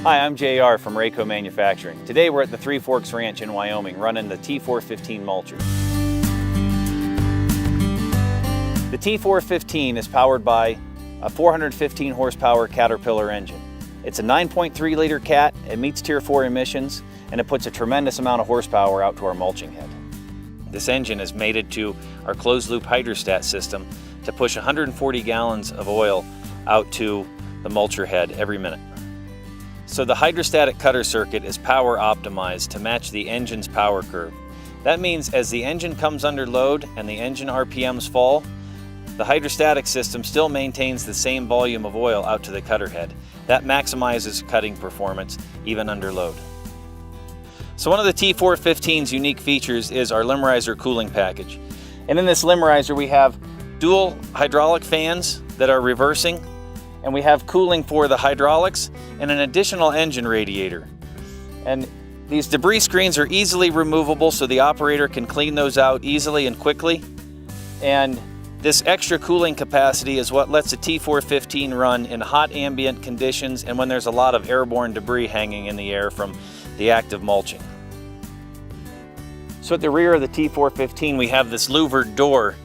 Hi, I'm JR from Rayco Manufacturing. Today we're at the Three Forks Ranch in Wyoming running the T415 Mulcher. The T415 is powered by a 415 horsepower Caterpillar engine. It's a 9.3 liter cat, it meets Tier 4 emissions, and it puts a tremendous amount of horsepower out to our mulching head. This engine is mated to our closed loop Hydrastat system to push 140 gallons of oil out to the mulcher head every minute. So the hydrostatic cutter circuit is power optimized to match the engine's power curve. That means as the engine comes under load and the engine RPMs fall, the hydrostatic system still maintains the same volume of oil out to the cutter head. That maximizes cutting performance even under load. So one of the T415's unique features is our limerizer cooling package. And in this limerizer we have dual hydraulic fans that are reversing, and we have cooling for the hydraulics and an additional engine radiator. And these debris screens are easily removable so the operator can clean those out easily and quickly. And this extra cooling capacity is what lets the T415 run in hot ambient conditions and when there's a lot of airborne debris hanging in the air from the active mulching. So at the rear of the T415 we have this louvered door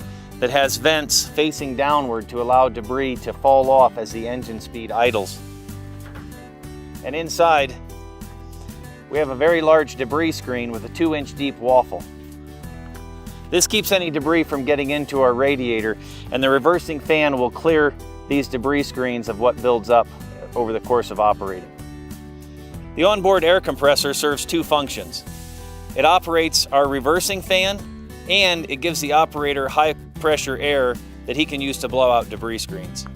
that has vents facing downward to allow debris to fall off as the engine speed idles. And inside, we have a very large debris screen with a 2-inch deep waffle. This keeps any debris from getting into our radiator, and the reversing fan will clear these debris screens of what builds up over the course of operating. The onboard air compressor serves two functions. It operates our reversing fan, and it gives the operator high pressure air that he can use to blow out debris screens.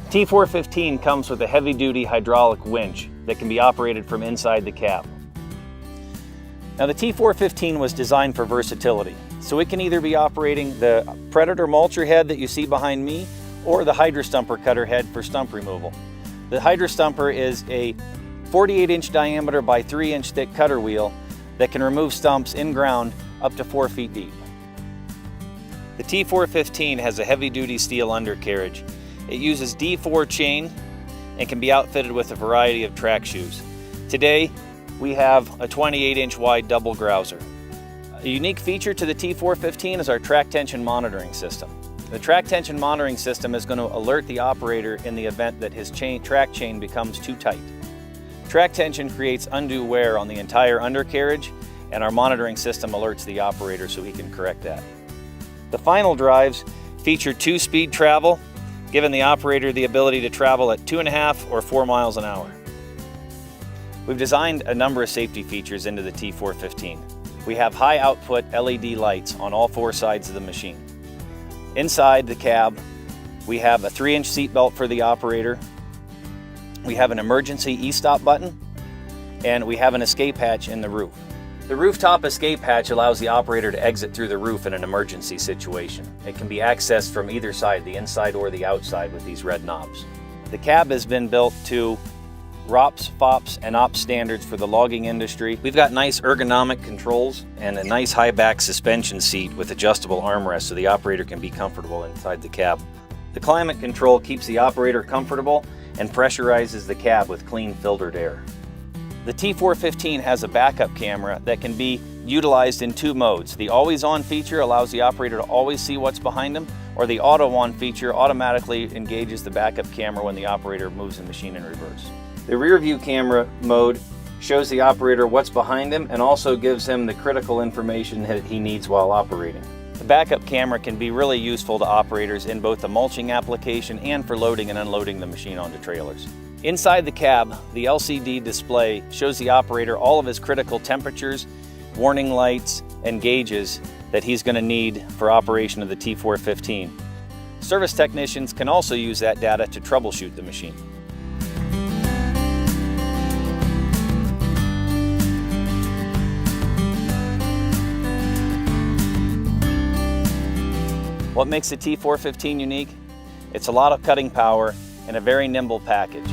T415 comes with a heavy-duty hydraulic winch that can be operated from inside the cab. Now the T415 was designed for versatility, so it can either be operating the Predator mulcher head that you see behind me or the hydra-stumper cutter head for stump removal. The hydra-stumper is a 48-inch diameter by 3-inch thick cutter wheel that can remove stumps in ground up to 4 feet deep. The T415 has a heavy-duty steel undercarriage. It uses D4 chain and can be outfitted with a variety of track shoes. Today, we have a 28-inch wide double grouser. A unique feature to the T415 is our track tension monitoring system. The track tension monitoring system is going to alert the operator in the event that his track chain becomes too tight. Track tension creates undue wear on the entire undercarriage, and our monitoring system alerts the operator so he can correct that. The final drives feature 2-speed travel, giving the operator the ability to travel at 2.5 or 4 miles an hour. We've designed a number of safety features into the T415. We have high output LED lights on all 4 sides of the machine. Inside the cab, we have a 3-inch seat belt for the operator. We have an emergency e-stop button, and we have an escape hatch in the roof. The rooftop escape hatch allows the operator to exit through the roof in an emergency situation. It can be accessed from either side, the inside or the outside, with these red knobs. The cab has been built to ROPS, FOPS, and OPS standards for the logging industry. We've got nice ergonomic controls and a nice high back suspension seat with adjustable armrests so the operator can be comfortable inside the cab. The climate control keeps the operator comfortable and pressurizes the cab with clean filtered air. The T415 has a backup camera that can be utilized in 2 modes. The always on feature allows the operator to always see what's behind him, or the auto on feature automatically engages the backup camera when the operator moves the machine in reverse. The rear view camera mode shows the operator what's behind him and also gives him the critical information that he needs while operating. The backup camera can be really useful to operators in both the mulching application and for loading and unloading the machine onto trailers. Inside the cab, the LCD display shows the operator all of his critical temperatures, warning lights, and gauges that he's going to need for operation of the T415. Service technicians can also use that data to troubleshoot the machine. What makes the T415 unique? It's a lot of cutting power and a very nimble package.